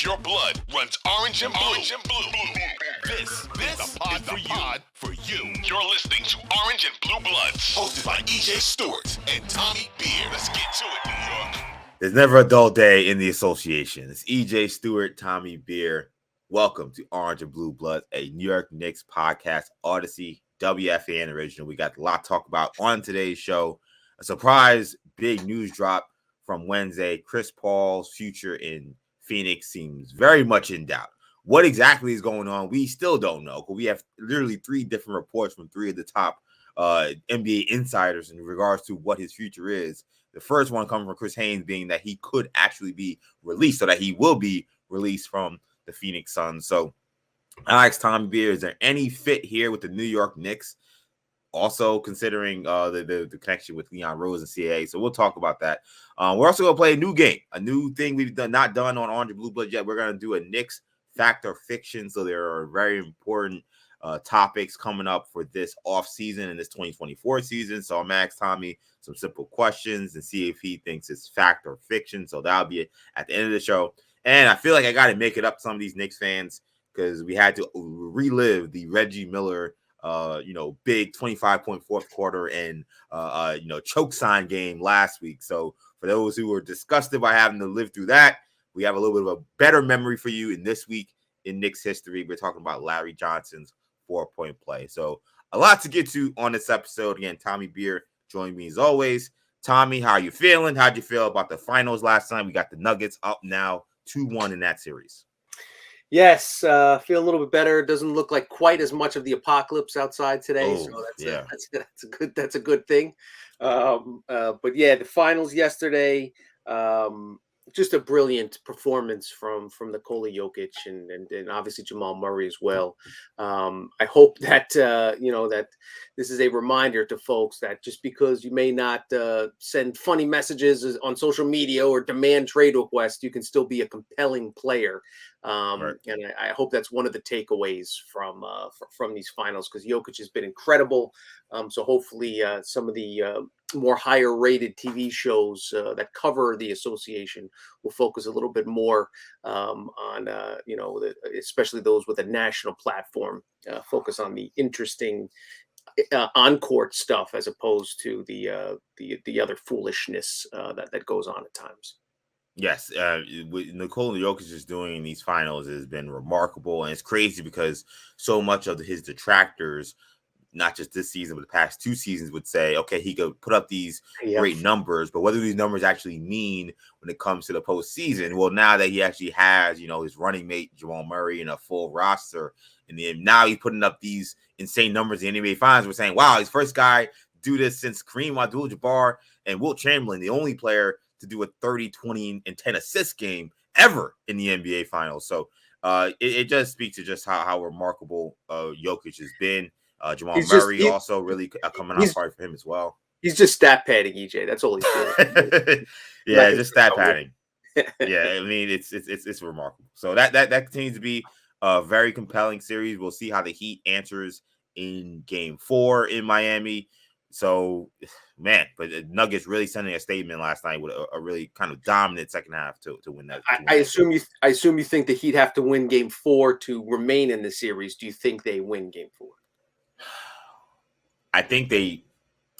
If your blood runs orange and blue, this is the pod for you. You're listening to Orange and Blue Bloods, hosted by EJ Stewart and Tommy Beer. Let's get to it, New York. There's never a dull day in the association. It's EJ Stewart, Tommy Beer. Welcome to Orange and Blue Bloods, a New York Knicks podcast, Audacy, WFAN original. We got a lot to talk about on today's show. A surprise big news drop from Wednesday. Chris Paul's future in Phoenix seems very much in doubt. What exactly is going on, we still don't know. We have literally three different reports from three of the top NBA insiders in regards to what his future is. The first one coming from Chris Haynes being that he could actually be released, so that he will be released from the Phoenix Suns. So I asked Tommy Beer, is there any fit here with the New York Knicks? Also considering the connection with Leon Rose and CAA. So we'll talk about that. We're also going to play a new game, a new thing we've not done on Orange and Blue Blood yet. We're going to do a Knicks Fact or Fiction. So there are very important topics coming up for this off season and this 2024 season. So I'm going to ask Tommy some simple questions and see if he thinks it's fact or fiction. So that'll be at the end of the show. And I feel like I got to make it up to some of these Knicks fans because we had to relive the Reggie Miller big 25-point fourth quarter and, choke sign game last week. So for those who were disgusted by having to live through that, we have a little bit of a better memory for you in this week in Knicks history. We're talking about Larry Johnson's 4-point play. So a lot to get to on this episode. Again, Tommy Beer joining me as always. Tommy, how are you feeling? How'd you feel about the finals last time? We got the Nuggets up now 2-1 in that series. Yes, feel a little bit better. It doesn't look like quite as much of the apocalypse outside today, that's a good thing. But yeah, the finals yesterday, just a brilliant performance from Nikola Jokic and obviously Jamal Murray as well. I hope that that this is a reminder to folks that just because you may not send funny messages on social media or demand trade requests, you can still be a compelling player. Right. And I hope that's one of the takeaways from these finals, because Jokic has been incredible. So hopefully some of the more higher rated TV shows that cover the association will focus a little bit more on especially those with a national platform, focus on the interesting on-court stuff as opposed to the other foolishness that goes on at times. Yes, what Nikola Jokic is doing in these finals has been remarkable, and it's crazy because so much of his detractors, not just this season, but the past two seasons, would say, okay, he could put up these great numbers, but what do these numbers actually mean when it comes to the postseason? Well, now that he actually has, his running mate, Jamal Murray, and a full roster, and then now he's putting up these insane numbers in the NBA Finals. We're saying, wow, he's the first guy to do this since Kareem Abdul-Jabbar and Wilt Chamberlain, the only player to do a 30, 20, and 10 assist game ever in the NBA Finals. So it just speaks to just how remarkable Jokic has been. Jamal Murray also really coming out hard for him as well. He's just stat padding, EJ. That's all he's doing. Yeah, just stat padding. Yeah, I mean it's remarkable. So that continues to be a very compelling series. We'll see how the Heat answers in Game 4 in Miami. So, man, but the Nuggets really sending a statement last night with a really kind of dominant second half to win that. I assume you think the Heat have to win Game 4 to remain in the series. Do you think they win Game 4? I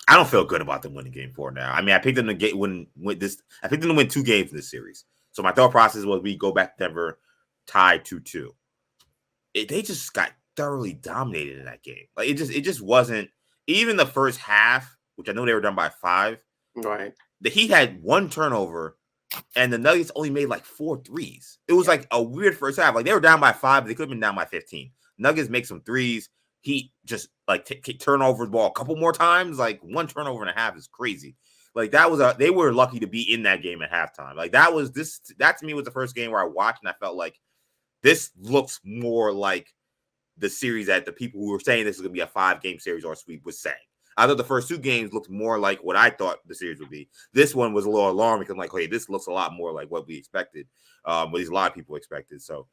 don't feel good about them winning Game 4 now. I mean, I picked them to win this. I picked them to win 2 games in this series. So my thought process was we go back to Denver, tie 2-2. They just got thoroughly dominated in that game. Like it just wasn't. Even the first half, which I know they were done by 5, right? The Heat had 1 turnover, and the Nuggets only made like 4 threes. It was like a weird first half. Like they were down by 5, but they could have been down by 15. Nuggets make some threes. Heat just like turn over the ball a couple more times. Like 1 turnover and a half is crazy. Like they were lucky to be in that game at halftime. Like that to me was the first game where I watched and I felt like this looks more like the series that the people who were saying this is going to be a 5-game series or sweep was saying. I thought the first 2 games looked more like what I thought the series would be. This one was a little alarming because I'm like, hey, this looks a lot more like what we expected, what a lot of people expected. So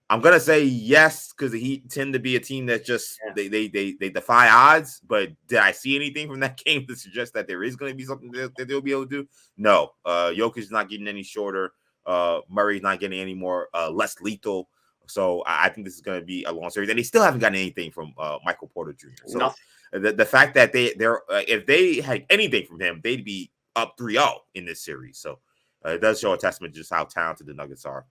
I'm going to say yes, because the Heat tend to be a team that just they defy odds. But did I see anything from that game to suggest that there is going to be something that they'll be able to do? No. Jokic is not getting any shorter. Murray's not getting any more less lethal. So I think this is going to be a long series, and they still haven't gotten anything from Michael Porter Jr. So Nothing. The fact that they're if they had anything from him, they'd be up 3-0 in this series. So it does show a testament to just how talented the Nuggets are.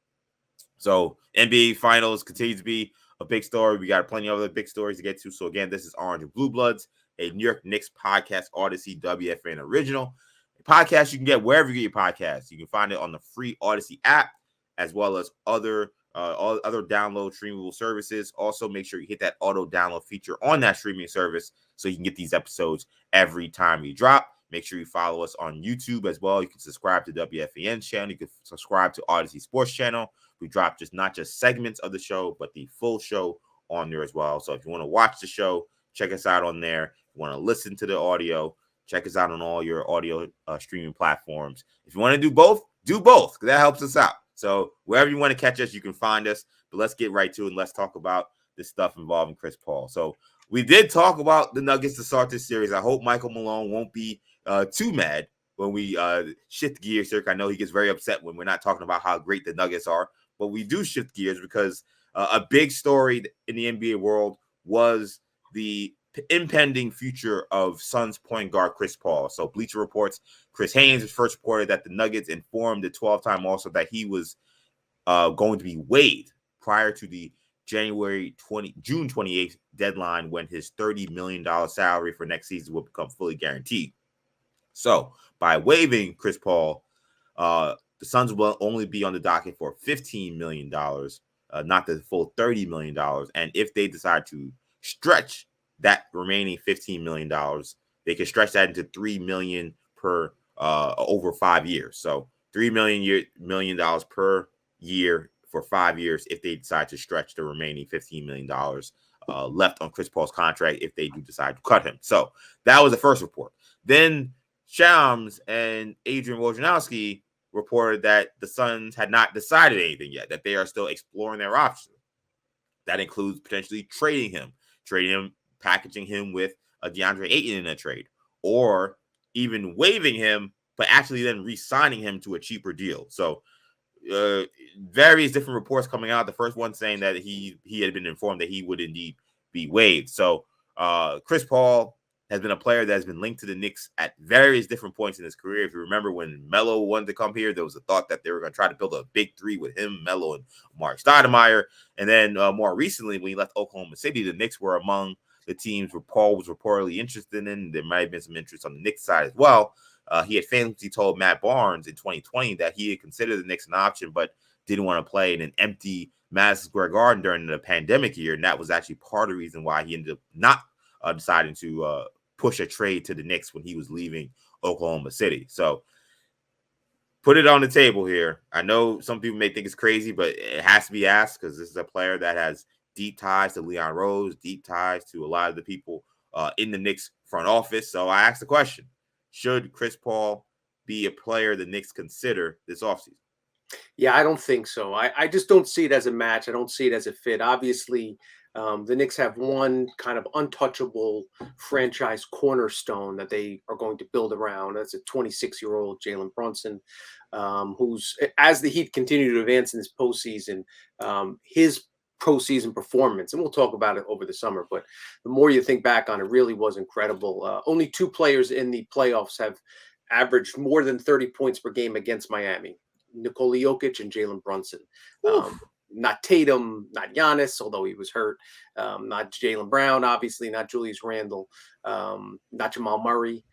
So NBA Finals continues to be a big story. We got plenty of other big stories to get to. So again, this is Orange and Blue Bloods, a New York Knicks podcast, Audacy WFAN original. A podcast you can get wherever you get your podcasts. You can find it on the free Audacy app, as well as all other download streamable services. Also, make sure you hit that auto download feature on that streaming service so you can get these episodes every time you drop. Make sure you follow us on YouTube as well. You can subscribe to WFAN channel. You can subscribe to Audacy Sports channel. We drop not just segments of the show, but the full show on there as well. So if you want to watch the show, check us out on there. If you want to listen to the audio, check us out on all your audio streaming platforms. If you want to do both, because that helps us out. So wherever you want to catch us, you can find us. But let's get right to it and let's talk about this stuff involving Chris Paul. So we did talk about the Nuggets to start this series. I hope Michael Malone won't be too mad when we shift gears here. I know he gets very upset when we're not talking about how great the Nuggets are, but we do shift gears because a big story in the NBA world was the impending future of Suns point guard Chris Paul. So Bleacher Report's Chris Haynes first reported that the Nuggets informed the 12-time All-Star that he was going to be waived prior to the June 28th deadline, when his $30 million salary for next season will become fully guaranteed. So by waiving Chris Paul, the Suns will only be on the docket for $15 million, not the full $30 million. And if they decide to stretch that remaining $15 million, they can stretch that into $3 million per over 5 years. So $3 million per year for 5 years if they decide to stretch the remaining $15 million left on Chris Paul's contract if they do decide to cut him. So that was the first report. Then Shams and Adrian Wojnarowski reported that the Suns had not decided anything yet, that they are still exploring their options. That includes potentially trading him, packaging him with a DeAndre Ayton in a trade, or even waiving him, but actually then re-signing him to a cheaper deal. So various different reports coming out. The first one saying that he had been informed that he would indeed be waived. So Chris Paul has been a player that has been linked to the Knicks at various different points in his career. If you remember when Melo wanted to come here, there was a thought that they were going to try to build a big three with him, Melo, and Mark Stoudemire. And then more recently, when he left Oklahoma City, the Knicks were among the teams where Paul was reportedly interested in. There might have been some interest on the Knicks side as well. He had famously told Matt Barnes in 2020 that he had considered the Knicks an option, but didn't want to play in an empty Madison Square Garden during the pandemic year. And that was actually part of the reason why he ended up not deciding to push a trade to the Knicks when he was leaving Oklahoma City. So put it on the table here. I know some people may think it's crazy, but it has to be asked because this is a player that has deep ties to Leon Rose, deep ties to a lot of the people in the Knicks front office. So I asked the question, should Chris Paul be a player the Knicks consider this offseason? Yeah, I don't think so. I just don't see it as a match. I don't see it as a fit. Obviously, the Knicks have one kind of untouchable franchise cornerstone that they are going to build around. That's a 26-year-old Jalen Brunson, who's, as the Heat continue to advance in this postseason, his postseason performance, and we'll talk about it over the summer, but the more you think back on it, really was incredible. Only two players in the playoffs have averaged more than 30 points per game against Miami: Nikola Jokic and Jalen Brunson. Not Tatum, not Giannis, although he was hurt. Not Jaylen Brown, obviously, not Julius Randle, not Jamal Murray.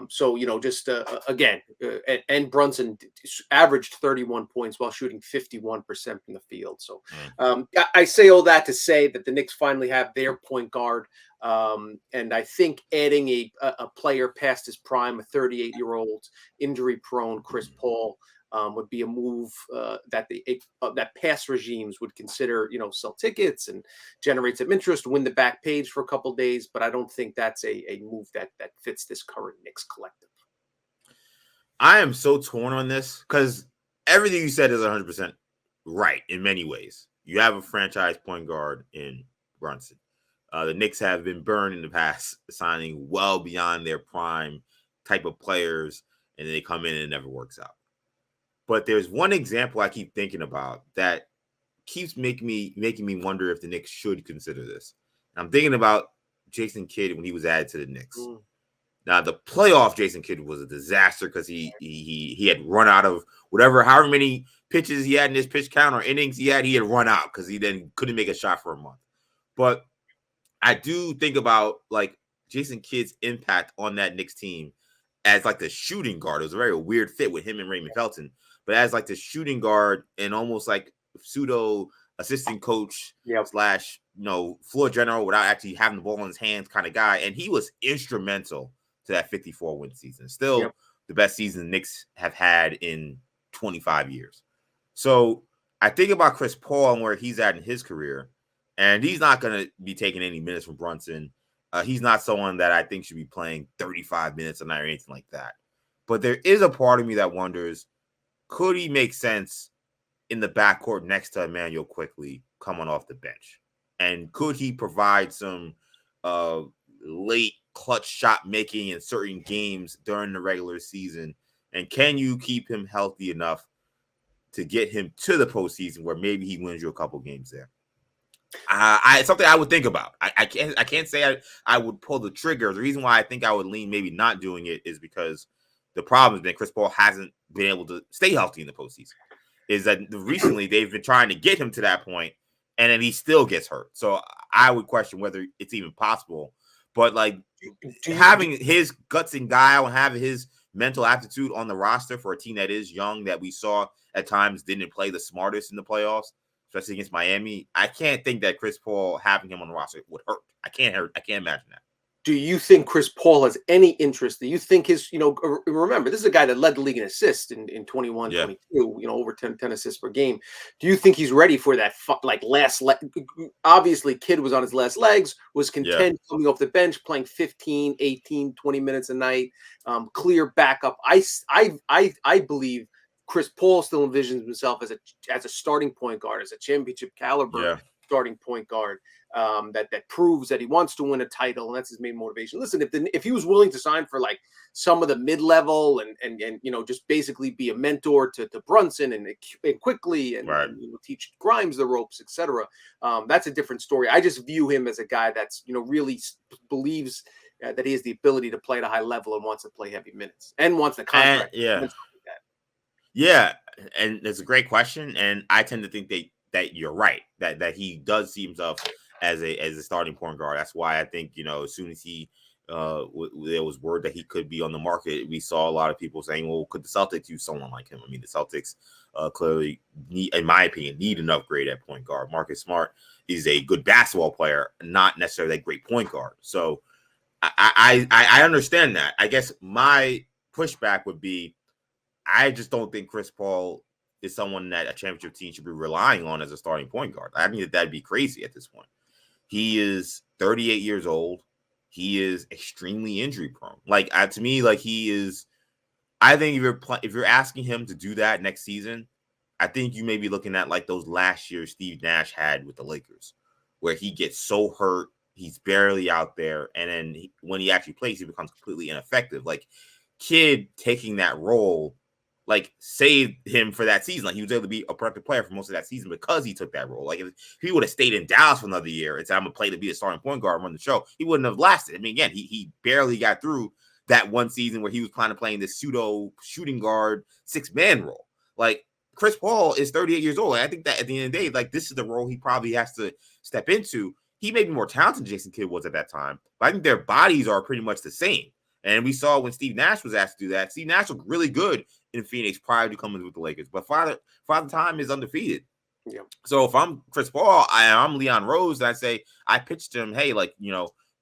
So, again, and Brunson averaged 31 points while shooting 51% from the field. So I say all that to say that the Knicks finally have their point guard. And I think adding a player past his prime, a 38-year-old injury-prone Chris Paul, would be a move that past regimes would consider, sell tickets and generate some interest, win the back page for a couple of days. But I don't think that's a move that fits this current Knicks collective. I am so torn on this because everything you said is 100% right in many ways. You have a franchise point guard in Brunson. The Knicks have been burned in the past, signing well beyond their prime type of players, and they come in and it never works out. But there's one example I keep thinking about that keeps making me wonder if the Knicks should consider this. I'm thinking about Jason Kidd when he was added to the Knicks. Now, the playoff Jason Kidd was a disaster because he had run out of however many pitches he had in his pitch count or innings he had run out because he then couldn't make a shot for a month. But I do think about like Jason Kidd's impact on that Knicks team as like the shooting guard. It was a very weird fit with him and Raymond Felton, but as like the shooting guard and almost like pseudo assistant coach slash floor general without actually having the ball in his hands kind of guy, and he was instrumental to that 54 win season. Still the best season the Knicks have had in 25 years. So I think about Chris Paul and where he's at in his career, and he's not going to be taking any minutes from Brunson. He's not someone that I think should be playing 35 minutes a night or anything like that. But there is a part of me that wonders, could he make sense in the backcourt next to Emmanuel Quickly coming off the bench? And could he provide some late clutch shot making in certain games during the regular season? And can you keep him healthy enough to get him to the postseason where maybe he wins you a couple games there? Something I would think about. I can't say I would pull the trigger. The reason why I think I would lean maybe not doing it is because the problem has been Chris Paul hasn't been able to stay healthy in the postseason. Is that recently they've been trying to get him to that point, and then he still gets hurt. So I would question whether it's even possible. But like having his guts and guile and having his mental aptitude on the roster for a team that is young, that we saw at times didn't play the smartest in the playoffs, especially against Miami, I can't think that Chris Paul having him on the roster would hurt. I can't imagine that. Do you think Chris Paul has any interest? Do you think his, remember, this is a guy that led the league in assists in 21, 22, over 10 assists per game. Do you think he's ready for that, last leg? Obviously, Kidd was on his last legs, was content coming off the bench, playing 15, 18, 20 minutes a night, clear backup. I believe Chris Paul still envisions himself as a starting point guard, as a championship caliber starting point guard. That proves that he wants to win a title, and that's his main motivation. Listen, if he was willing to sign for like some of the mid-level and just basically be a mentor to Brunson and Quickly and teach Grimes the ropes, etc., that's a different story. I just view him as a guy that's really believes that he has the ability to play at a high level and wants to play heavy minutes and wants the contract. Yeah, and it's a great question, and I tend to think that you're right, that he does see himself as a starting point guard. That's why I think, as soon as he there was word that he could be on the market, we saw a lot of people saying, well, could the Celtics use someone like him? I mean, the Celtics clearly need, in my opinion, need an upgrade at point guard. Marcus Smart is a good basketball player, not necessarily a great point guard. So I understand that. I guess my pushback would be, I just don't think Chris Paul is someone that a championship team should be relying on as a starting point guard. I mean, that'd be crazy at this point. He is 38 years old. He is extremely injury prone. To me, he is. I think if you're asking him to do that next season, I think you may be looking at like those last years Steve Nash had with the Lakers, where he gets so hurt, he's barely out there, and then when he actually plays, he becomes completely ineffective. Kidd taking that role saved him for that season. He was able to be a productive player for most of that season because he took that role. If he would have stayed in Dallas for another year and said, I'm going to play to be a starting point guard and run the show, he wouldn't have lasted. I mean, again, he barely got through that one season where he was kind of playing this pseudo shooting guard 6-man role. Chris Paul is 38 years old. I think that at the end of the day, this is the role he probably has to step into. He may be more talented than Jason Kidd was at that time, but I think their bodies are pretty much the same. And we saw when Steve Nash was asked to do that, Steve Nash looked really good in Phoenix prior to coming with the Lakers. But Father Time is undefeated. Yeah. So if I'm Chris Paul, I'm Leon Rose, and I say, I pitched him, hey,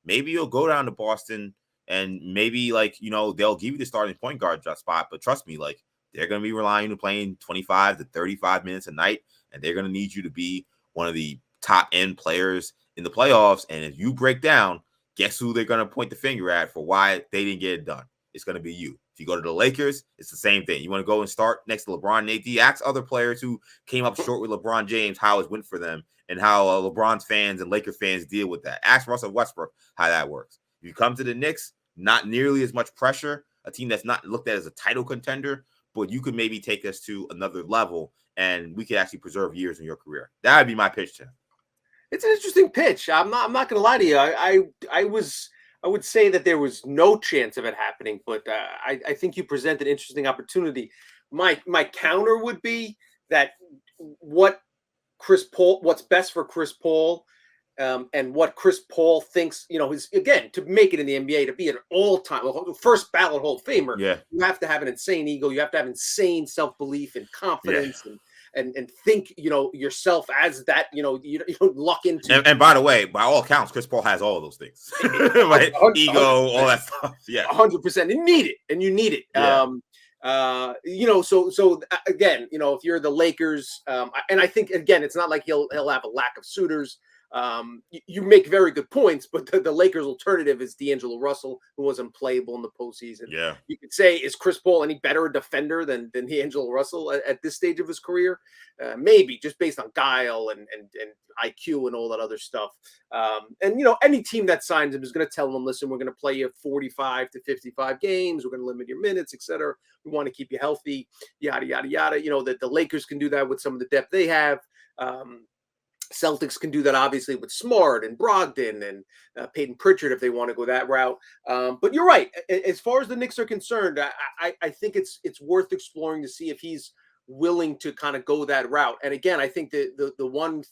maybe you'll go down to Boston and maybe they'll give you the starting point guard spot. But trust me, they're going to be relying on playing 25 to 35 minutes a night, and they're going to need you to be one of the top end players in the playoffs. And if you break down, guess who they're going to point the finger at for why they didn't get it done? It's going to be you. If you go to the Lakers, it's the same thing. You want to go and start next to LeBron and AD, ask other players who came up short with LeBron James how it went for them and how LeBron's fans and Laker fans deal with that. Ask Russell Westbrook how that works. If you come to the Knicks, not nearly as much pressure, a team that's not looked at as a title contender, but you could maybe take us to another level, and we could actually preserve years in your career. That would be my pitch to him. It's an interesting pitch. I'm not going to lie to you. I would say that there was no chance of it happening, but I think you present an interesting opportunity. My counter would be that what's best for Chris Paul, and what Chris Paul thinks, is, again, to make it in the NBA, to be an all-time first ballot Hall of Famer. Yeah, you have to have an insane ego. You have to have insane self-belief and confidence, and think, yourself as that, you don't luck into. And by the way, by all accounts, Chris Paul has all of those things, right? Ego, all that stuff. Yeah, 100%. You need it. Yeah. So again, if you're the Lakers, and I think, again, it's not like he'll have a lack of suitors. You make very good points, but the Lakers' alternative is D'Angelo Russell, who was unplayable in the postseason. Yeah, you could say, is Chris Paul any better a defender than D'Angelo Russell at this stage of his career? Maybe, just based on guile and IQ and all that other stuff. And any team that signs him is going to tell him, listen, we're going to play you 45 to 55 games. We're going to limit your minutes, etc. We want to keep you healthy, yada yada yada. That the Lakers can do that with some of the depth they have. Celtics can do that, obviously, with Smart and Brogdon and Peyton Pritchard if they want to go that route. But you're right. As far as the Knicks are concerned, I think it's worth exploring to see if he's willing to kind of go that route. And again, I think the one,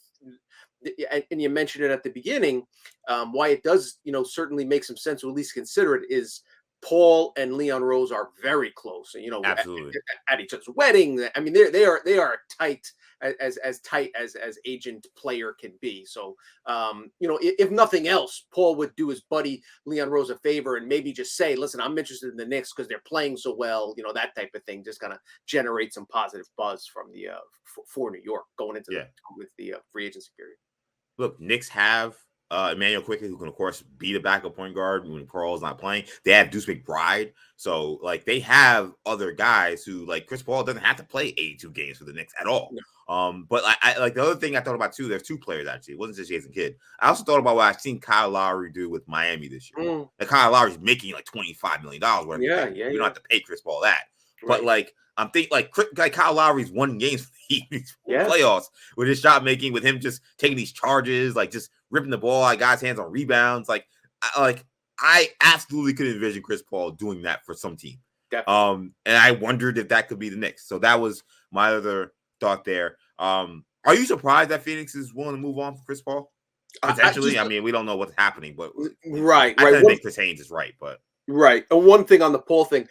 and you mentioned it at the beginning, why it does certainly make some sense to at least consider it is Paul and Leon Rose are very close. absolutely at each other's wedding. I mean, they are tight. As tight as agent player can be. So, if nothing else, Paul would do his buddy Leon Rose a favor and maybe just say, listen, I'm interested in the Knicks because they're playing so well, that type of thing, just kind of generate some positive buzz from the for New York going into with the free agency period. Look, Knicks have Emmanuel Quickly, who can, of course, be the backup point guard when Carl's not playing. They have Deuce McBride. So, they have other guys who, Chris Paul doesn't have to play 82 games for the Knicks at all. No. But I the other thing I thought about, too, there's two players, actually. It wasn't just Jason Kidd. I also thought about what I've seen Kyle Lowry do with Miami this year. Kyle Lowry's making, $25 million. Whatever. You don't have to pay Chris Paul that. Right. But, I'm thinking, Kyle Lowry's won games for these playoffs with his shot making, with him just taking these charges, just ripping the ball out of guys' hands on rebounds. I absolutely could envision Chris Paul doing that for some team. Definitely. And I wondered if that could be the Knicks. So that was my other thought there. Are you surprised that Phoenix is willing to move on for Chris Paul? Potentially. I mean, we don't know what's happening, but right. I think Chris Haynes is right, but right. And one thing on the Paul thing,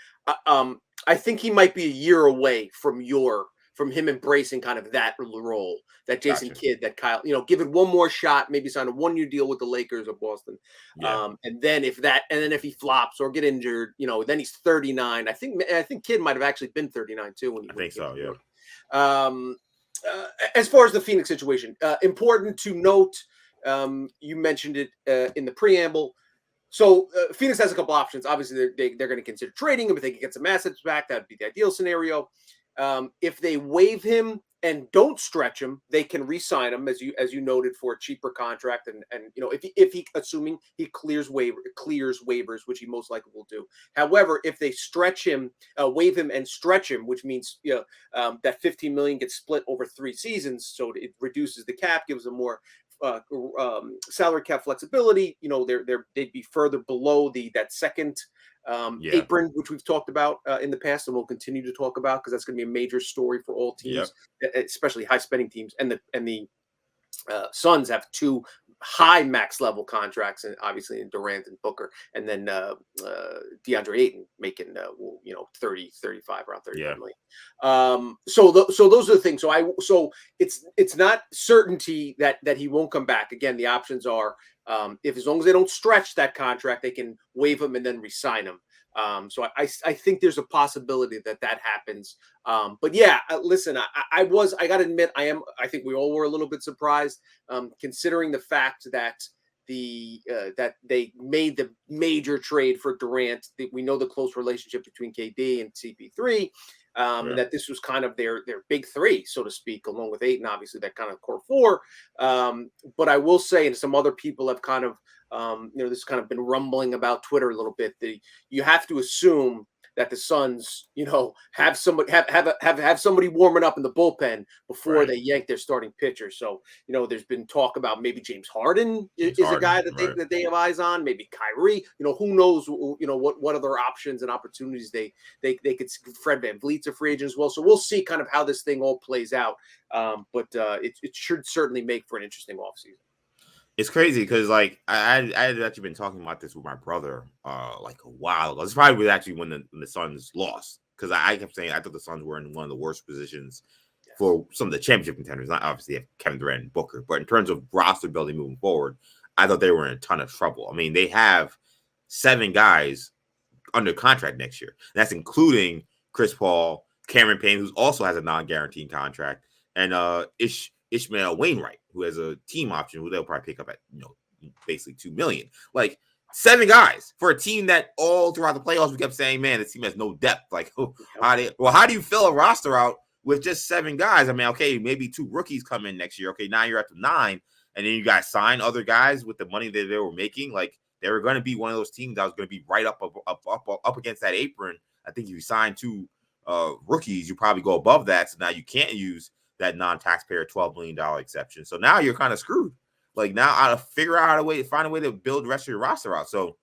I think he might be a year away from him embracing kind of that role, that Jason Kidd, that Kyle, give it one more shot, maybe sign a 1-year deal with the Lakers or Boston. And then if he flops or get injured, then he's 39. I think Kidd might have actually been 39 too. When he I think so. Yeah. As far as the Phoenix situation, important to note, you mentioned it in the preamble. So Phoenix has a couple options. Obviously, they're going to consider trading him if they can get some assets back. That would be the ideal scenario. If they waive him and don't stretch him, they can re-sign him, as you noted, for a cheaper contract. And if he assuming he clears waivers, which he most likely will do. However, if they stretch him, waive him and stretch him, which means that $15 million gets split over 3 seasons, so it reduces the cap, gives them more salary cap flexibility. They'd be further below that second apron, which we've talked about in the past, and we'll continue to talk about, because that's going to be a major story for all teams, especially high spending teams. And the Suns have 2 high max level contracts, and obviously in Durant and Booker, and then DeAndre Ayton making 30, 35, around 35 million. So those are the things. So it's not certainty that he won't come back. Again, the options are, if as long as they don't stretch that contract, they can waive him and then re-sign him. So I think there's a possibility that happens. But yeah, listen, I got to admit, I think we all were a little bit surprised, considering the fact that that they made the major trade for Durant. We know the close relationship between KD and CP3, and that this was kind of their big 3, so to speak, along with Ayton, obviously, that kind of core 4. But I will say, and some other people have kind of, this kind of been rumbling about Twitter a little bit, that you have to assume that the Suns, have somebody have somebody warming up in the bullpen before they yank their starting pitcher. So, there's been talk about maybe James Harden is a guy that they have eyes on, maybe Kyrie. Who knows? What other options and opportunities they could. Fred VanVleet's a free agent as well. So we'll see kind of how this thing all plays out. But it should certainly make for an interesting offseason. It's crazy because I had actually been talking about this with my brother like a while ago. It's probably actually when the Suns lost, because I kept saying I thought the Suns were in one of the worst positions for some of the championship contenders. Not obviously have Kevin Durant and Booker, but in terms of roster building moving forward, I thought they were in a ton of trouble. I mean, they have 7 guys under contract next year. And that's including Chris Paul, Cameron Payne, who also has a non-guaranteed contract, and Ishmael Wainwright, who has a team option, who they'll probably pick up at basically $2 million. Like 7 guys for a team that all throughout the playoffs we kept saying, man, this team has no depth. Like, how do you fill a roster out with just 7 guys? I mean, okay, maybe 2 rookies come in next year. Okay, now you're at the 9, and then you guys sign other guys with the money that they were making. Like, they were going to be one of those teams that was going to be right up against that apron. I think if you sign 2 rookies, you probably go above that. So now you can't use that non-taxpayer $12 million exception. So now you're kind of screwed. Like, now I gotta figure out find a way to build the rest of your roster out. So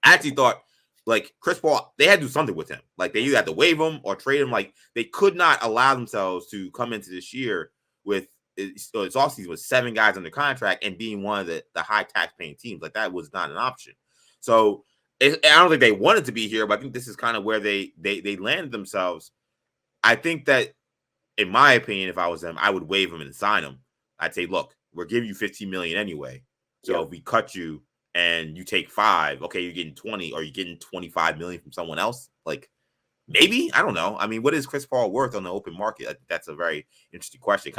I actually thought, like, Chris Paul, they had to do something with him. Like, they either had to waive him or trade him. Like, they could not allow themselves to come into this year with its offseason with 7 guys under contract and being one of the high tax paying teams. Like, that was not an option. So I don't think they wanted to be here, but I think this is kind of where they landed themselves. I think that, in my opinion, if I was them, I would waive him and sign him. I'd say, look, we're giving you $15 million anyway. So if we cut you and you take 5, okay, you're getting 20, or you're getting $25 million from someone else. Like, maybe, I don't know. I mean, what is Chris Paul worth on the open market? I think that's a very interesting question.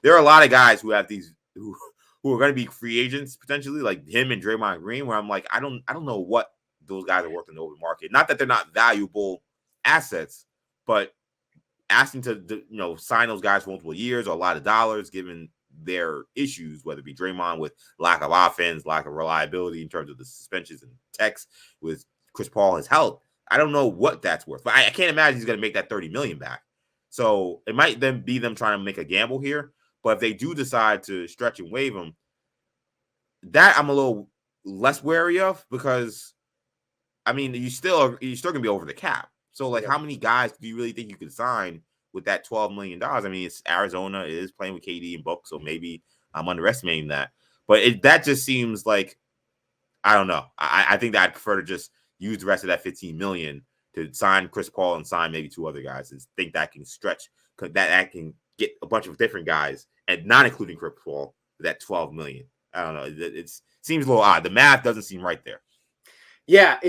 There are a lot of guys who have these who are going to be free agents potentially, like him and Draymond Green, where I'm like, I don't know what those guys are worth in the open market. Not that they're not valuable assets, but asking to sign those guys for multiple years or a lot of dollars, given their issues, whether it be Draymond with lack of offense, lack of reliability in terms of the suspensions and techs, with Chris Paul, his health. I don't know what that's worth, but I can't imagine he's going to make that $30 million back. So it might then be them trying to make a gamble here. But if they do decide to stretch and waive him, that I'm a little less wary of, because I mean, you're still going to be over the cap. So, like, how many guys do you really think you could sign with that $12 million? I mean, it's Arizona, it is playing with KD and Book, so maybe I'm underestimating that. But that just seems like, I don't know. I think that I'd prefer to just use the rest of that $15 million to sign Chris Paul and sign maybe 2 other guys, and think that can stretch, because that can get a bunch of different guys, and not including Chris Paul, that $12 million. I don't know. It seems a little odd. The math doesn't seem right there. Yeah,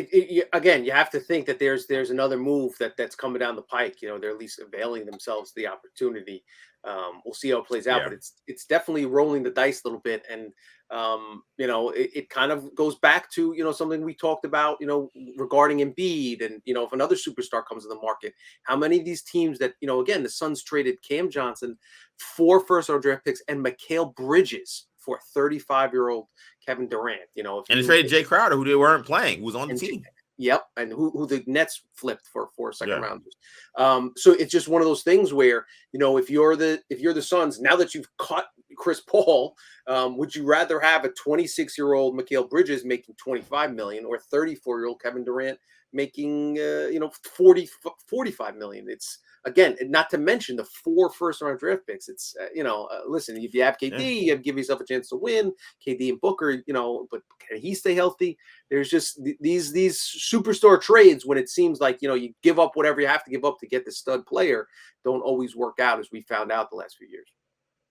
again, you have to think that there's another move that's coming down the pike. They're at least availing themselves the opportunity. We'll see how it plays out, but it's definitely rolling the dice a little bit, and it kind of goes back to something we talked about regarding Embiid, and if another superstar comes to the market, how many of these teams that again, the Suns traded Cam Johnson, 4 first-round draft picks, and Mikal Bridges for 35-year-old Kevin Durant. And they traded Jay Crowder, who they weren't playing, who was on the team. Yep, and who the Nets flipped for 4 second rounders. So it's just one of those things where if you're the Suns, now that you've cut Chris Paul, would you rather have a 26-year-old Mikal Bridges making $25 million, or 34-year-old Kevin Durant making $45 million? It's, again, not to mention the 4 first-round draft picks. It's listen, if you have KD, you give yourself a chance to win. KD and Booker, but can he stay healthy? There's just these superstar trades, when it seems like you give up whatever you have to give up to get the stud player, don't always work out, as we found out the last few years.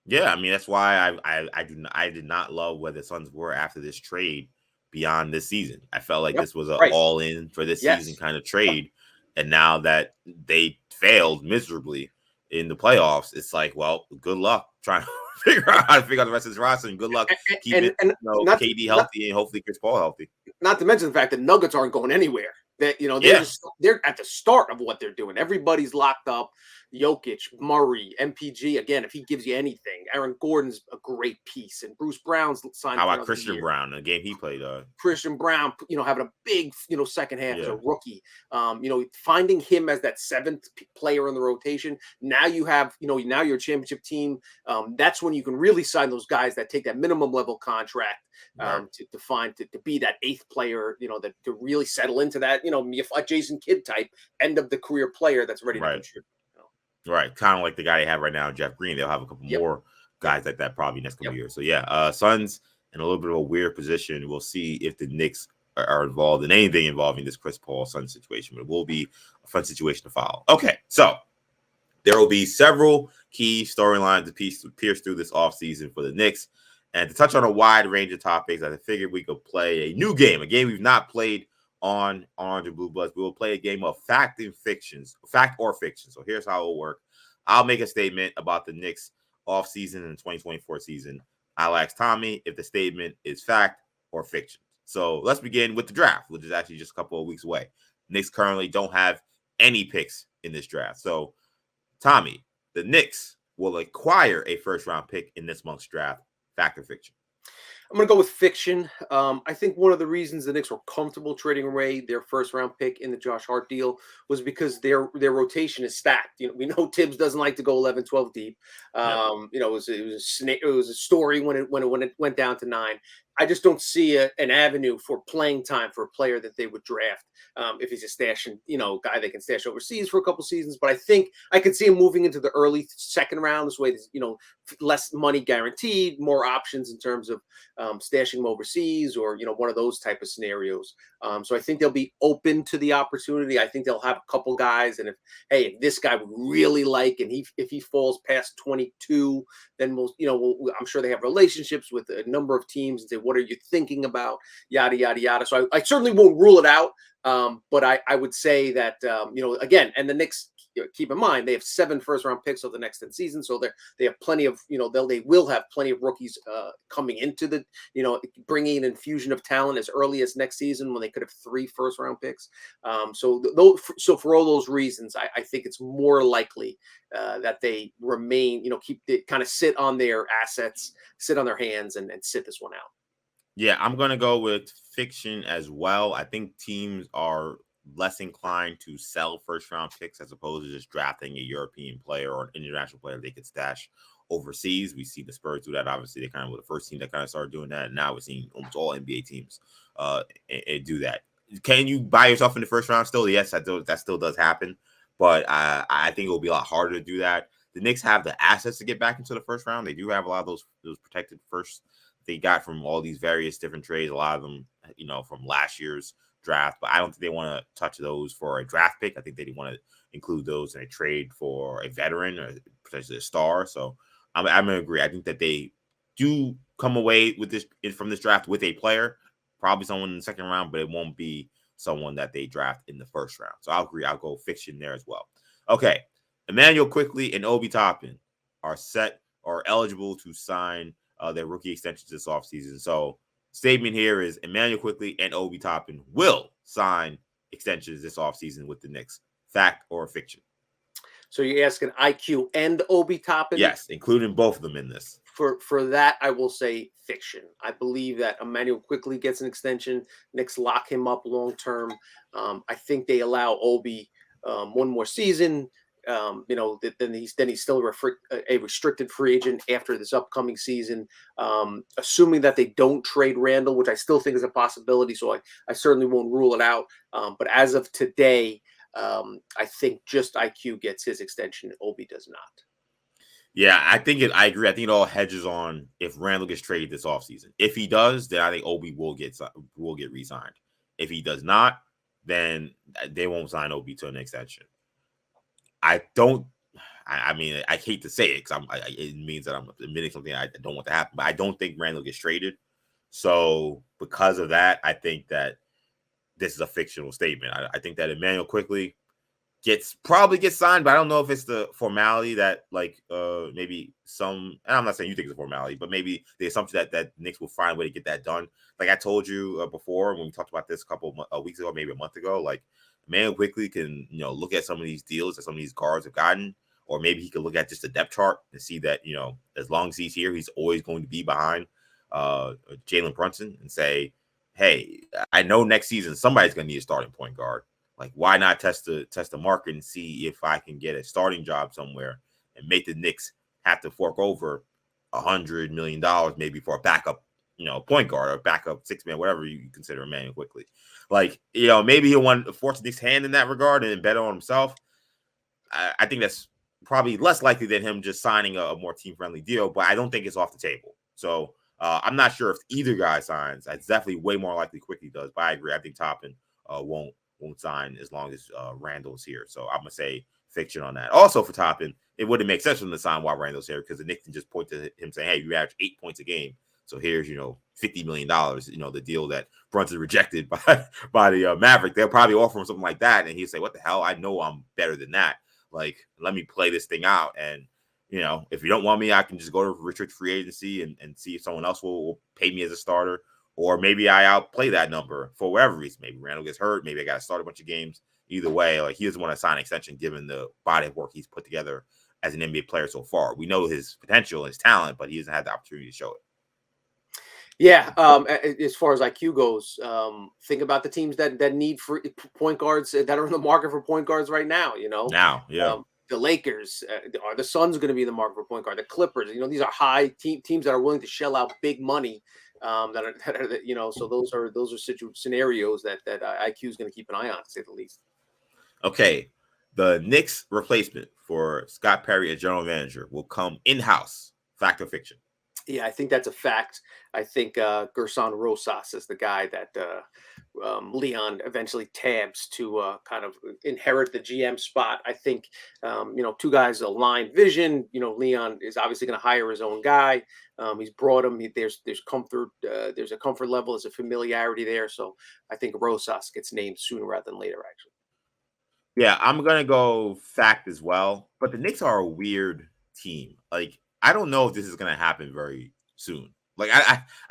Yeah, I mean, that's why I did not love where the Suns were after this trade beyond this season. I felt like this was an all-in for this season kind of trade. And now that they failed miserably in the playoffs, it's like, well, good luck trying to figure out how to figure out the rest of this roster, and good luck keeping KD healthy and hopefully Chris Paul healthy. Not to mention the fact that Nuggets aren't going anywhere. That they're at the start of what they're doing. Everybody's locked up. Jokic, Murray, MPG. Again, if he gives you anything, Aaron Gordon's a great piece, and Bruce Brown's signed. How for about Christian year. Brown, the game he played? Christian Brown, having a big, second half as a Yeah. rookie. Finding him as that seventh player in the rotation. Now you have, now you're a championship team. That's when you can really sign those guys that take that minimum level contract Right. to be that eighth player, that to really settle into that, a Jason Kidd type end of the career player that's ready to Right. contribute. Right. Kind of like the guy they have right now, Jeff Green. They'll have a couple Yep. more guys like that probably next couple years. So yeah, Suns in a little bit of a weird position. We'll see if the Knicks are involved in anything involving this Chris Paul Suns situation, but it will be a fun situation to follow. Okay, so there will be several key storylines to pierce through this offseason for the Knicks. And to touch on a wide range of topics, I figured we could play a new game, a game we've not played on Orange and Blue Bloods. We will play a game of fact or fiction. So here's how it will work. I'll make a statement about the Knicks offseason and 2024 season. I'll ask Tommy if the statement is fact or fiction. So let's begin with the draft, which is actually just a couple of weeks away. Knicks currently don't have any picks in this draft. So, Tommy, the Knicks will acquire a first-round pick in this month's draft. Fact or fiction? I'm going to go with fiction. I think one of the reasons the Knicks were comfortable trading away their first-round pick in the Josh Hart deal was because their rotation is stacked. We know Tibbs doesn't like to go 11, 12 deep. It was a story when it went down to 9. I just don't see an avenue for playing time for a player that they would draft if he's a stashing, guy they can stash overseas for a couple seasons. But I think I could see him moving into the early second round. This way, there's, less money guaranteed, more options in terms of stashing him overseas or, one of those type of scenarios. So I think they'll be open to the opportunity. I think they'll have a couple guys. And if this guy would really like, and if he falls past 22, then I'm sure they have relationships with a number of teams and say, what are you thinking about? Yada, yada, yada. So I certainly won't rule it out. But I would say that, again, and the Knicks, keep in mind, they have 7 first-round picks over the next 10 seasons. So they have plenty of, they will have plenty of rookies coming into the, bringing an infusion of talent as early as next season when they could have 3 first-round picks. So for all those reasons, I think it's more likely that they remain, kind of sit on their assets, sit on their hands and sit this one out. Yeah, I'm going to go with fiction as well. I think teams are less inclined to sell first-round picks as opposed to just drafting a European player or an international player they could stash overseas. We see the Spurs do that. Obviously, they kind of were the first team that kind of started doing that. And now we're seeing almost all NBA teams do that. Can you buy yourself in the first round still? Yes, that still does happen. But I think it will be a lot harder to do that. The Knicks have the assets to get back into the first round. They do have a lot of those protected first they got from all these various different trades, a lot of them, from last year's draft. But I don't think they want to touch those for a draft pick. I think they want to include those in a trade for a veteran or potentially a star. So I'm going to agree. I think that they do come away with from this draft with a player, probably someone in the second round, but it won't be someone that they draft in the first round. So I'll agree. I'll go fiction there as well. Okay. Emmanuel Quickley and Obi Toppin are eligible to sign their rookie extensions this offseason. So statement here is Emmanuel Quickley and Obi Toppin will sign extensions this offseason with the Knicks. Fact or fiction? So you're asking IQ and Obi Toppin? Yes, including both of them in this. For that, I will say fiction. I believe that Emmanuel Quickley gets an extension. Knicks lock him up long term. I think they allow Obi one more season. Then he's still a restricted free agent after this upcoming season. Assuming that they don't trade Randall, which I still think is a possibility. So I certainly won't rule it out. But as of today, I think just IQ gets his extension. Obi does not. Yeah, I agree. I think it all hedges on if Randall gets traded this offseason. If he does, then I think Obi will get re-signed. If he does not, then they won't sign Obi to an extension. I hate to say it because it means that I'm admitting something I don't want to happen, but I don't think Randall gets traded. So because of that, I think that this is a fictional statement. I think that Emmanuel Quickley probably gets signed, but I don't know if it's the formality that maybe some, and I'm not saying you think it's a formality, but maybe the assumption that Knicks will find a way to get that done. Like I told you before when we talked about this a couple of weeks ago, maybe a month ago, like Emmanuel Quickley can, look at some of these deals that some of these guards have gotten or maybe he could look at just a depth chart and see that, as long as he's here, he's always going to be behind Jalen Brunson and say, hey, I know next season somebody's going to need a starting point guard. Like, why not test the market and see if I can get a starting job somewhere and make the Knicks have to fork over $100 million maybe for a backup, point guard or backup six-man, whatever you consider a man quickly. Like, maybe he'll want to force Knicks' hand in that regard and bet on himself. I think that's probably less likely than him just signing a more team-friendly deal, but I don't think it's off the table. So I'm not sure if either guy signs. It's definitely way more likely Quickly does, but I agree. I think Toppin won't sign as long as Randall's here. So I'm going to say fiction on that. Also for Toppin, it wouldn't make sense for him to sign while Randall's here because the Knicks can just point to him saying, hey, you average 8 points a game. So here's, $50 million, the deal that Brunson rejected by the Maverick. They'll probably offer him something like that. And he'll say, what the hell? I know I'm better than that. Like, let me play this thing out. And, if you don't want me, I can just go to restrict free agency and see if someone else will pay me as a starter. Or maybe I outplay that number for whatever reason. Maybe Randall gets hurt. Maybe I got to start a bunch of games. Either way, like, he doesn't want to sign an extension given the body of work he's put together as an NBA player so far. We know his potential, his talent, but he hasn't had the opportunity to show it. Yeah, as far as IQ goes, think about the teams that need free point guards that are in the market for point guards right now. Now, yeah. The Lakers, are the Suns going to be the market for point guard? The Clippers, these are high teams that are willing to shell out big money. So those are scenarios that IQ is going to keep an eye on, to say the least. Okay, the Knicks replacement for Scott Perry as general manager will come in-house. Fact or fiction? Yeah, I think that's a fact. I think Gerson Rosas is the guy that Leon eventually tabs to kind of inherit the GM spot. I think, two guys aligned vision. Leon is obviously going to hire his own guy. He's brought him. There's comfort. There's a comfort level. There's a familiarity there. So I think Rosas gets named sooner rather than later, actually. Yeah, I'm going to go fact as well. But the Knicks are a weird team. Like, I don't know if this is going to happen very soon. Like,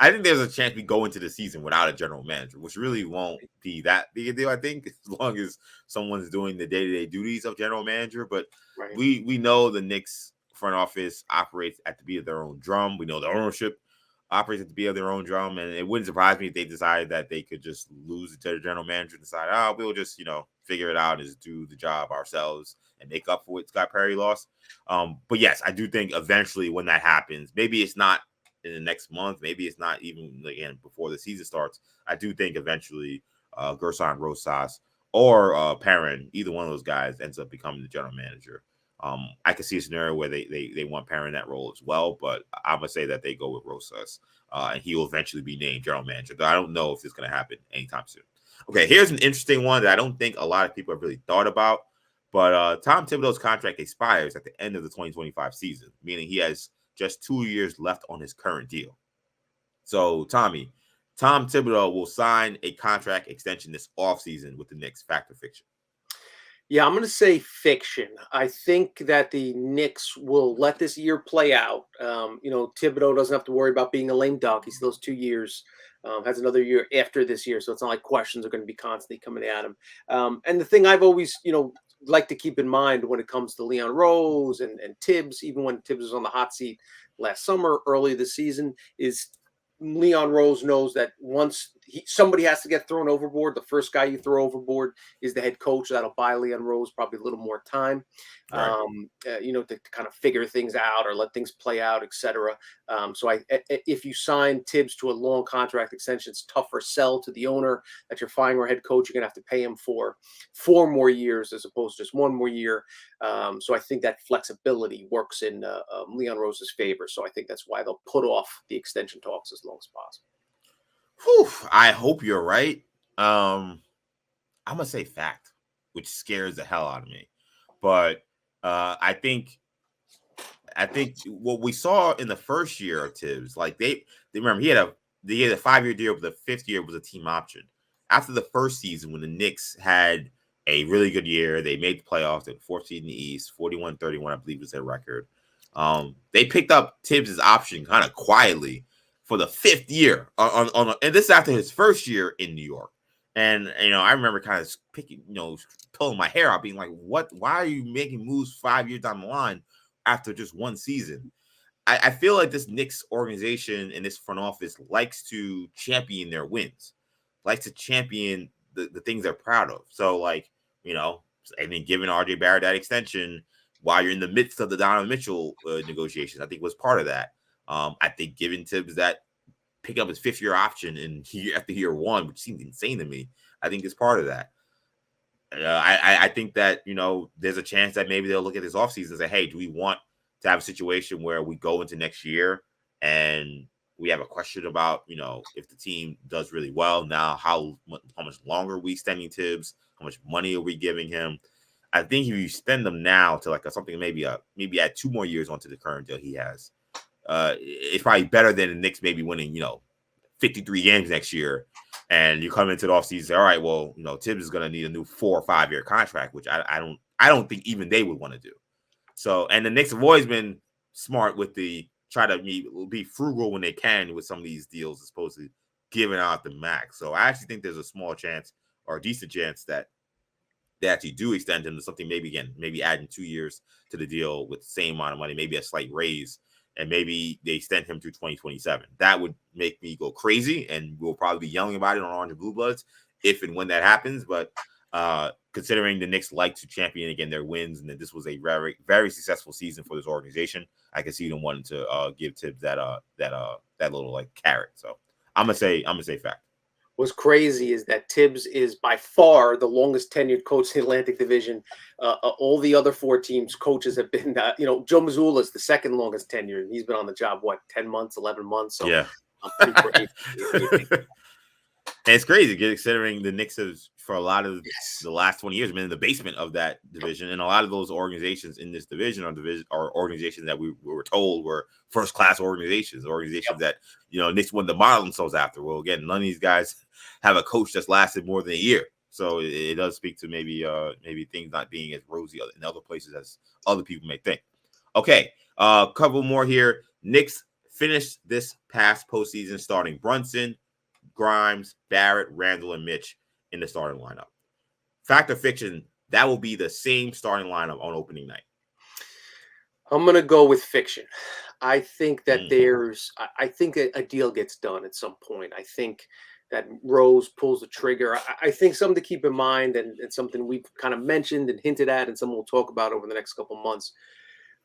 I think there's a chance we go into the season without a general manager, which really won't be that big a deal, I think, as long as someone's doing the day-to-day duties of general manager. But right. we know the Knicks front office operates at the beat of their own drum. We know the ownership operates at the beat of their own drum. And it wouldn't surprise me if they decided that they could just lose to the general manager and decide, we'll just, figure it out and just do the job ourselves and make up for what Scott Perry lost. But yes, I do think eventually when that happens, maybe it's not in the next month, maybe it's not even again before the season starts. I do think eventually Gerson Rosas or Perrin, either one of those guys ends up becoming the general manager. I could see a scenario where they want Perrin that role as well, but I'm gonna say that they go with Rosas and he will eventually be named general manager. Though I don't know if it's gonna happen anytime soon. Okay, here's an interesting one that I don't think a lot of people have really thought about. But Tom Thibodeau's contract expires at the end of the 2025 season, meaning he has just 2 years left on his current deal. So, Tommy, Tom Thibodeau will sign a contract extension this offseason with the Knicks. Fact or fiction? Yeah, I'm going to say fiction. I think that the Knicks will let this year play out. Thibodeau doesn't have to worry about being a lame duck. He still has 2 years. Has another year after this year, so it's not like questions are going to be constantly coming at him. And the thing I've always, like to keep in mind when it comes to Leon Rose and Tibbs, even when Tibbs was on the hot seat last summer, early this season, is Leon Rose knows that once somebody has to get thrown overboard, the first guy you throw overboard is the head coach. That'll buy Leon Rose probably a little more time, right. To kind of figure things out or let things play out, etc. So if you sign Tibbs to a long contract extension, it's tougher sell to the owner that you're firing our head coach. You're going to have to pay him for 4 more years as opposed to just 1 more year. So I think that flexibility works in Leon Rose's favor. So I think that's why they'll put off the extension talks as long as possible. Whew, I hope you're right. I'm gonna say fact, which scares the hell out of me. But I think what we saw in the first year of Tibbs, like they remember he had a 5-year deal, but the 5th year was a team option. After the first season, when the Knicks had a really good year, they made the playoffs at 14 in the East, 41-31, I believe was their record. They picked up Tibbs' option kind of quietly for the 5th year and this is after his first year in New York. And I remember kind of picking, pulling my hair out, being like, "What? Why are you making moves 5 years down the line after just one season?" I feel like this Knicks organization and this front office likes to champion their wins, likes to champion the things they're proud of. So, like, and then giving RJ Barrett that extension while you're in the midst of the Donovan Mitchell negotiations, I think was part of that. I think giving Tibbs that pick up his 5th-year option after year 1, which seems insane to me, I think is part of that. I think that, there's a chance that maybe they'll look at this offseason and say, hey, do we want to have a situation where we go into next year and we have a question about, if the team does really well now, how much longer are we extending Tibbs? How much money are we giving him? I think if you spend them now to like something, maybe add 2 more years onto the current deal he has, it's probably better than the Knicks maybe winning, 53 games next year. And you come into the offseason and say, all right, well, Tibbs is going to need a new 4 or 5 year contract, which I don't think even they would want to do. So, and the Knicks have always been smart with the try to be frugal when they can with some of these deals as opposed to giving out the max. So I actually think there's a small chance or a decent chance that they actually do extend him to something, maybe adding 2 years to the deal with the same amount of money, maybe a slight raise, and maybe they extend him through 2027. That would make me go crazy, and we'll probably be yelling about it on Orange and Blue Bloods if and when that happens. But considering the Knicks like to champion again their wins, and that this was a very, very successful season for this organization, I can see them wanting to give Tibbs that little like carrot. So I'm gonna say fact. What's crazy is that Tibbs is by far the longest tenured coach in the Atlantic Division. All the other 4 teams coaches have been, Joe Mazzulla is the second longest tenured. He's been on the job, 10 months, 11 months. So yeah. Pretty crazy. And it's crazy considering the Knicks have, for a lot of the last 20 years, been in the basement of that division. And a lot of those organizations in this division are organizations that we were told were first-class organizations that, Knicks wanted to model themselves after. Well, again, none of these guys have a coach that's lasted more than a year. So it does speak to maybe things not being as rosy in other places as other people may think. Okay, a couple more here. Knicks finished this past postseason starting Brunson, Grimes, Barrett, Randall, and Mitch in the starting lineup. Fact or fiction, that will be the same starting lineup on opening night. I'm going to go with fiction. I think that I think a deal gets done at some point. I think that Rose pulls the trigger. I think something to keep in mind and something we've kind of mentioned and hinted at and something we'll talk about over the next couple of months.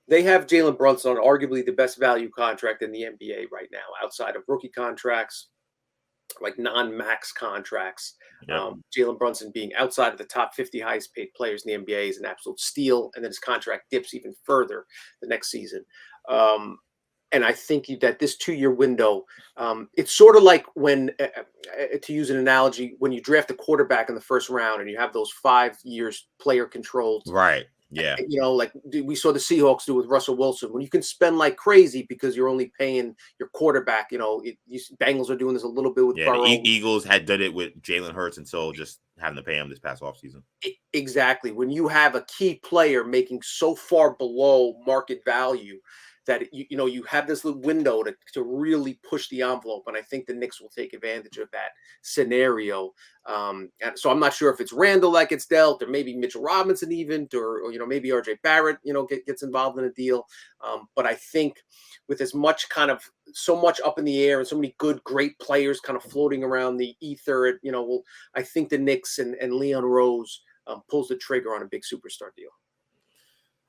They have Jalen Brunson on arguably the best value contract in the NBA right now, outside of rookie contracts, like non-max contracts. Yep. Jalen Brunson being outside of the top 50 highest paid players in the NBA is an absolute steal. And then his contract dips even further the next season. And I think that this 2-year window, it's sort of like when, to use an analogy, when you draft a quarterback in the first round and you have those 5 years player controlled. Right. Yeah. Like we saw the Seahawks do with Russell Wilson, when you can spend like crazy because you're only paying your quarterback. Bengals are doing this a little bit with Burrow. The Eagles had done it with Jalen Hurts until just having to pay him this past offseason. Exactly. When you have a key player making so far below market value that you have this little window to really push the envelope, and I think the Knicks will take advantage of that scenario. And so I'm not sure if it's Randall that gets dealt, or maybe Mitchell Robinson even, or maybe RJ Barrett gets involved in a deal. But I think with as much so much up in the air and so many great players kind of floating around the ether, I think the Knicks and Leon Rose pulls the trigger on a big superstar deal.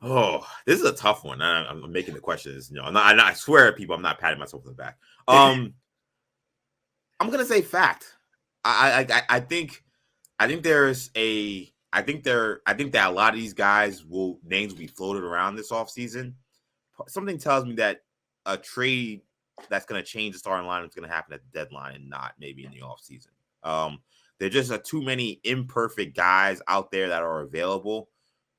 Oh, this is a tough one. I'm making the questions. I swear, people, I'm not patting myself on the back. I'm gonna say fact. I think that a lot of these guys names will be floated around this offseason. Something tells me that a trade that's gonna change the starting lineup is gonna happen at the deadline and not maybe in the offseason. There just are too many imperfect guys out there that are available.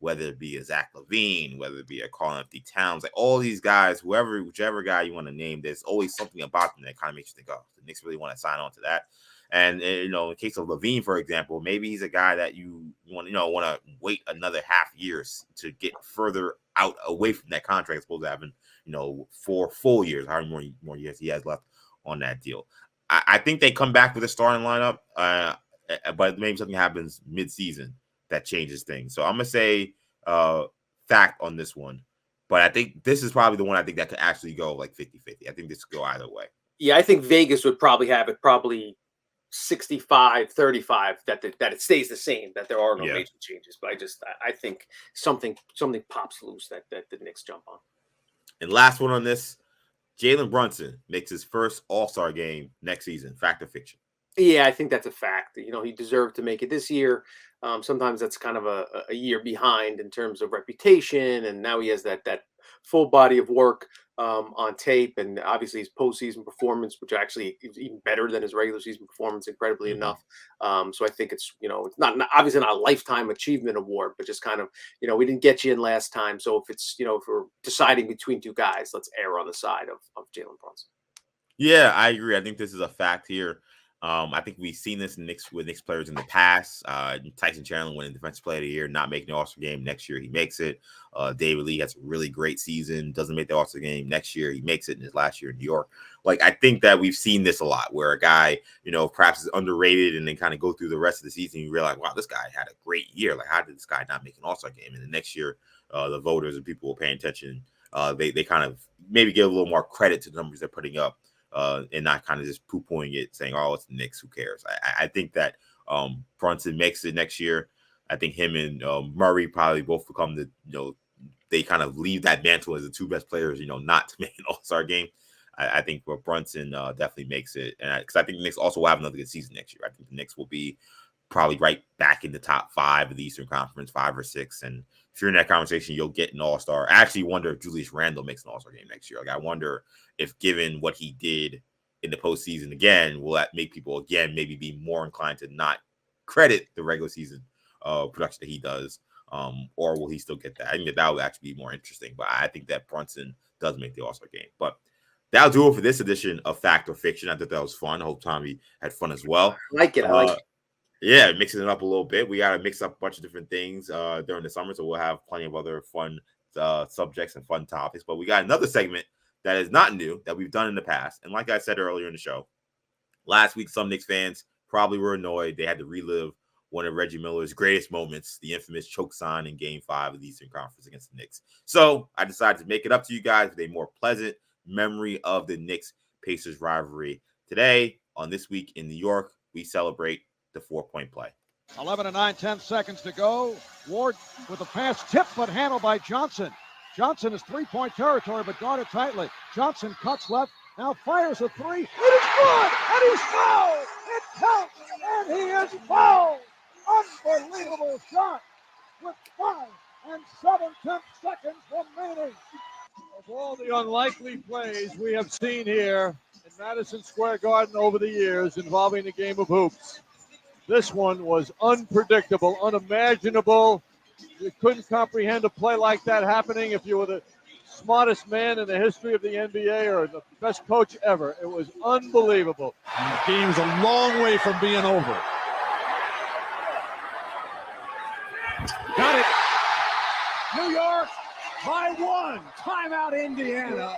Whether it be a Zach LaVine, whether it be a Karl-Anthony Towns, like all these guys, whichever guy you want to name, there's always something about them that kind of makes you think, oh, the Knicks really want to sign on to that. And in case of LaVine, for example, maybe he's a guy that you want to wait another half years to get further out away from that contract, as opposed to having 4 full years, however more years he has left on that deal. I think they come back with a starting lineup. but maybe something happens mid-season that changes things. So I'm gonna say fact on this one. But I think this is probably the one I think that could actually go like 50-50. I think this could go either way. Yeah, I think Vegas would probably have it 65-35 that it stays the same, that there are no major changes. But I think something pops loose that the Knicks jump on. And last one on this, Jalen Brunson makes his first All-Star game next season. Fact or fiction? Yeah, I think that's a fact. He deserved to make it this year. Sometimes that's kind of a year behind in terms of reputation, and now he has that full body of work on tape, and obviously his postseason performance, which actually is even better than his regular season performance, incredibly enough. So I think it's it's not obviously not a lifetime achievement award, but just kind of we didn't get you in last time, so if it's if we're deciding between two guys, let's err on the side of Jalen Brunson. Yeah, I agree. I think this is a fact here. I think we've seen this with Knicks players in the past. Tyson Chandler winning Defensive Player of the Year, not making the All-Star game. Next year, he makes it. David Lee has a really great season, doesn't make the All-Star game. Next year, he makes it in his last year in New York. Like, I think that we've seen this a lot where a guy, perhaps is underrated and then kind of go through the rest of the season. You realize, wow, this guy had a great year. Like, how did this guy not make an All-Star game? And the next year, the voters and people who are paying attention, they kind of maybe give a little more credit to the numbers they're putting up. And not kind of just poo-pooing it, saying, oh, it's the Knicks, who cares? I think that Brunson makes it next year. I think him and Murray probably both become they kind of leave that mantle as the two best players, not to make an All-Star game. I think Brunson definitely makes it. And because I think the Knicks also will have another good season next year. I think the Knicks will be probably right back in the top 5 of the Eastern Conference, 5 or 6. And if you're in that conversation, you'll get an All-Star. I actually wonder if Julius Randle makes an All-Star game next year. Like, I wonder if, given what he did in the postseason again, will that make people again maybe be more inclined to not credit the regular season production that he does, or will he still get that? I think that would actually be more interesting. But I think that Brunson does make the All-Star game. But that'll do it for this edition of Fact or Fiction. I thought that was fun. I hope Tommy had fun as well. I like it. Yeah, mixing it up a little bit. We got to mix up a bunch of different things during the summer, so we'll have plenty of other fun subjects and fun topics. But we got another segment that is not new, that we've done in the past. And like I said earlier in the show, last week some Knicks fans probably were annoyed. They had to relive one of Reggie Miller's greatest moments, the infamous choke sign in Game 5 of the Eastern Conference against the Knicks. So I decided to make it up to you guys with a more pleasant memory of the Knicks-Pacers rivalry. Today, on This Week in New York, we celebrate the 4-point play. 11 and 9/10 seconds to go. Ward with a pass tipped but handled by Johnson. Johnson is 3-point territory but guarded tightly. Johnson cuts left, now fires a 3. It is good, and he's fouled. It counts, and he is fouled. Unbelievable shot with 5 and 7/10 seconds remaining. Of all the unlikely plays we have seen here in Madison Square Garden over the years involving the game of hoops, this one was unpredictable, unimaginable. You couldn't comprehend a play like that happening if you were the smartest man in the history of the NBA or the best coach ever. It was unbelievable. The game's a long way from being over. Got it. New York by 1. Timeout, Indiana.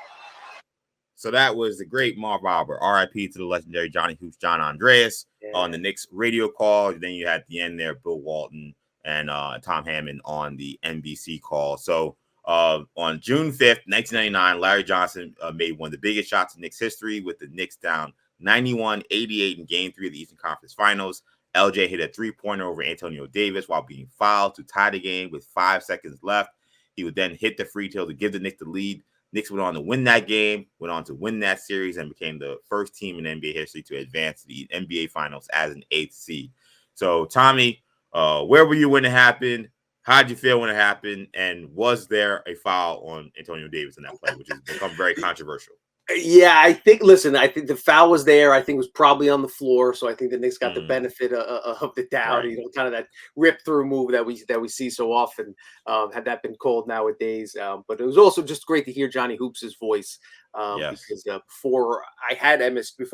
So that was the great Marv Albert. RIP to the legendary Johnny Hoops, John Andreas, on the Knicks radio call. Then you had at the end there Bill Walton and Tom Hammond on the NBC call. So on June 5th, 1999, Larry Johnson made one of the biggest shots in Knicks history with the Knicks down 91-88 in Game 3 of the Eastern Conference Finals. LJ hit a 3-pointer over Antonio Davis while being fouled to tie the game with 5 seconds left. He would then hit the free throw to give the Knicks the lead. Knicks went on to win that game, went on to win that series, and became the first team in NBA history to advance to the NBA Finals as an 8th seed. So, Tommy, where were you when it happened? How did you feel when it happened? And was there a foul on Antonio Davis in that play, which has become very controversial? Yeah, I think the foul was there. I think it was probably on the floor. So I think the Knicks got the benefit of the doubt, Right. Kind of that rip through move that we see so often. Had that been called nowadays. But it was also just great to hear Johnny Hoops' voice Because before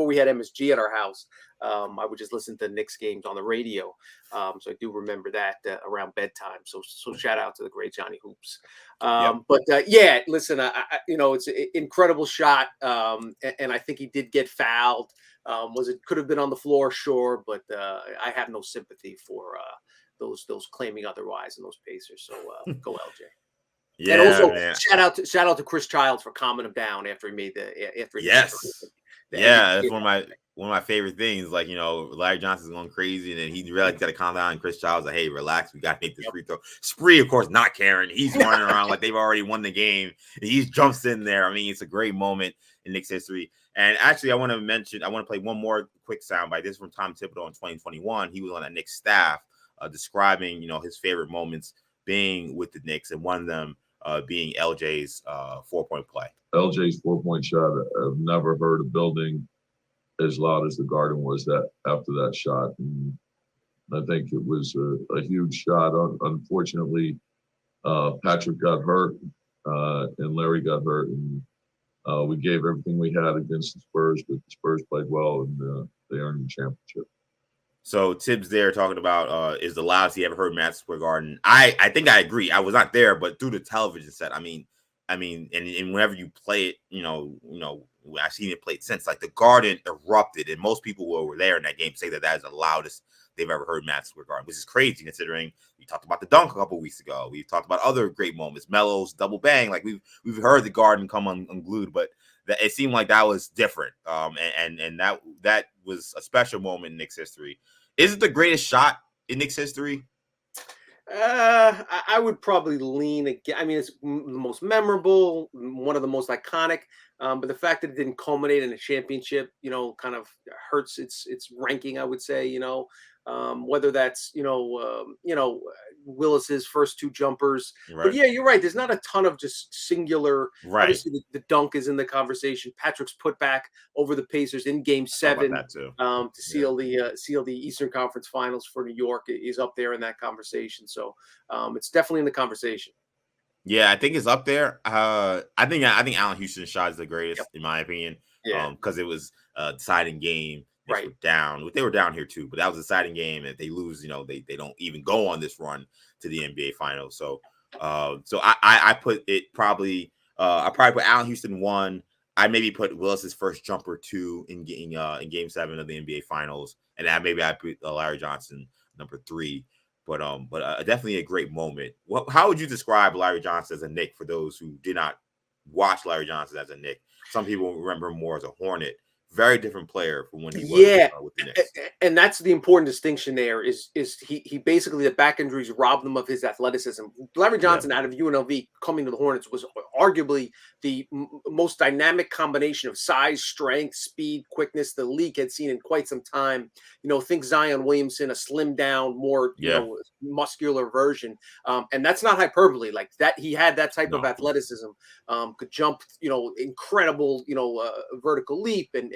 we had MSG at our house, I would just listen to Knicks games on the radio. So I do remember that around bedtime. So shout out to the great Johnny Hoops. But yeah, listen, it's an incredible shot, and I think he did get fouled. Could have been on the floor, sure, but I have no sympathy for those claiming otherwise in those Pacers. So go LJ. Yeah, and also man. shout out to Chris Childs for calming him down after he made Yes. That's one of my favorite things. Like, Larry Johnson's going crazy, and then he really got to calm down. And Chris Childs like, hey, relax, we got to make this free throw. Spree, of course, not caring. He's running around like they've already won the game. And he jumps in there. I mean, it's a great moment in Knicks history. And actually, I want to play one more quick soundbite. This is from Tom Thibodeau in 2021. He was on that Knicks staff describing, his favorite moments being with the Knicks, and one of them being LJ's 4-point play. LJ's 4-point shot. I've never heard a building as loud as the Garden was that after that shot. And I think it was a huge shot. Unfortunately, Patrick got hurt and Larry got hurt, and we gave everything we had against the Spurs, but the Spurs played well, and they earned the championship. So Tibbs there talking about is the loudest he ever heard Madison Square Garden. I think I agree. I was not there, but through the television set, I mean, and whenever you play it, I've seen it played since. Like the Garden erupted, and most people who were there in that game say that is the loudest they've ever heard Madison Square Garden, which is crazy considering we talked about the dunk a couple weeks ago. We've talked about other great moments, Melo's double bang. Like we've heard the Garden come unglued, but it seemed like that was different. And that was a special moment in Knicks history. Is it the greatest shot in Knicks history? I would probably lean again. I mean, it's the most memorable, one of the most iconic. But the fact that it didn't culminate in a championship, kind of hurts its ranking, I would say. Whether that's Willis's first two jumpers, right. But yeah, you're right. There's not a ton of just singular. Right. Obviously, the dunk is in the conversation. Patrick's putback over the Pacers in Game 7 to seal the Eastern Conference Finals for New York is up there in that conversation. So it's definitely in the conversation. Yeah, I think it's up there. I think Allen Houston's shot is the greatest in my opinion. Yeah. Because it was a deciding game. Right. They were down here too, but that was a deciding game. If they lose, they don't even go on this run to the NBA Finals. So, I put it probably. I probably put Allen Houston 1. I maybe put Willis's first jumper 2 in Game 7 of the NBA Finals, and maybe I put Larry Johnson number 3. But definitely a great moment. How would you describe Larry Johnson as a Knick for those who did not watch Larry Johnson as a Knick? Some people remember him more as a Hornet. Very different player from when he was with the Knicks. And that's the important distinction there is he basically, the back injuries robbed him of his athleticism. Larry Johnson out of UNLV coming to the Hornets was arguably the most dynamic combination of size, strength, speed, quickness the league had seen in quite some time. Think Zion Williamson, a slimmed down, more muscular version. And that's not hyperbole. Like that, he had that type of athleticism, could jump, incredible, vertical leap and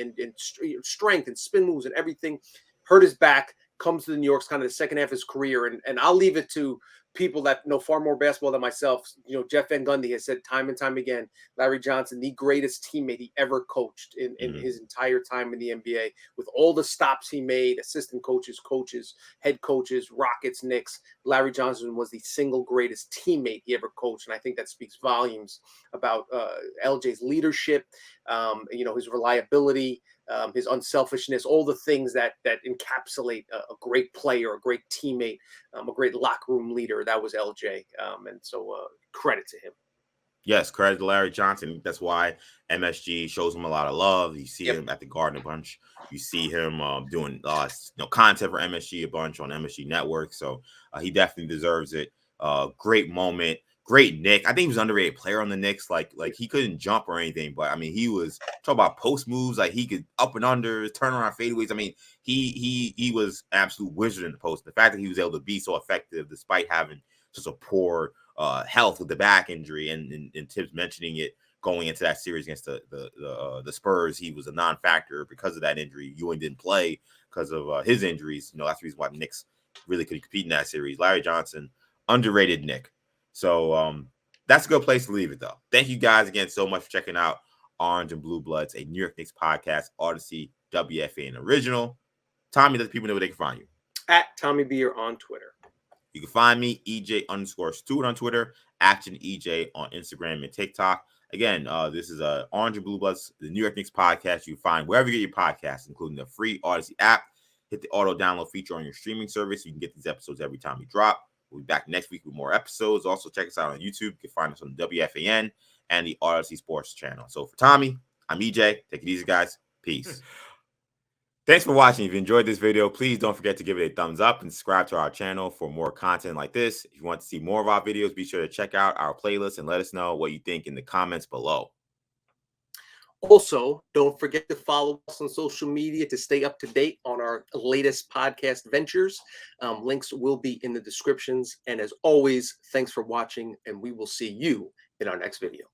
strength and spin moves and everything. Hurt his back, comes to the New York's kind of the second half of his career. And I'll leave it to people that know far more basketball than myself. Jeff Van Gundy has said time and time again, Larry Johnson, the greatest teammate he ever coached in his entire time in the NBA, with all the stops he made, assistant coaches, head coaches, Rockets, Knicks. Larry Johnson was the single greatest teammate he ever coached. And I think that speaks volumes about LJ's leadership, his reliability, his unselfishness, all the things that encapsulate a great player, a great teammate, a great locker room leader. That was LJ. And so credit to him. Yes, credit to Larry Johnson. That's why MSG shows him a lot of love. You see him at the Garden a bunch. You see him doing content for MSG a bunch on MSG Network. So he definitely deserves it. Great moment. Great Knick. I think he was an underrated player on the Knicks. Like he couldn't jump or anything, but I mean, he was talking about post moves. Like he could up and under, turn around fadeaways. I mean, he was an absolute wizard in the post. The fact that he was able to be so effective despite having such a poor health with the back injury, and Tibbs mentioning it going into that series against the Spurs, he was a non-factor because of that injury. Ewing didn't play because of his injuries. That's the reason why the Knicks really couldn't compete in that series. Larry Johnson, underrated Knick. So that's a good place to leave it, though. Thank you guys again so much for checking out Orange and Blue Bloods, a New York Knicks podcast, Audacy WFAN original. Tommy, let the people know where they can find you. At Tommy Beer on Twitter. You can find me, EJ_Stewart on Twitter, Action EJ on Instagram and TikTok. Again, this is Orange and Blue Bloods, the New York Knicks podcast. You find wherever you get your podcasts, including the free Audacy app. Hit the auto download feature on your streaming service. You can get these episodes every time we drop. We'll be back next week with more episodes. Also, check us out on YouTube. You can find us on WFAN and the Audacy Sports channel. So for Tommy, I'm EJ. Take it easy, guys. Peace. Thanks for watching. If you enjoyed this video, please don't forget to give it a thumbs up and subscribe to our channel for more content like this. If you want to see more of our videos, be sure to check out our playlist and let us know what you think in the comments below. Also, don't forget to follow us on social media to stay up to date on our latest podcast ventures. Links will be in the descriptions. And as always, thanks for watching, and we will see you in our next video.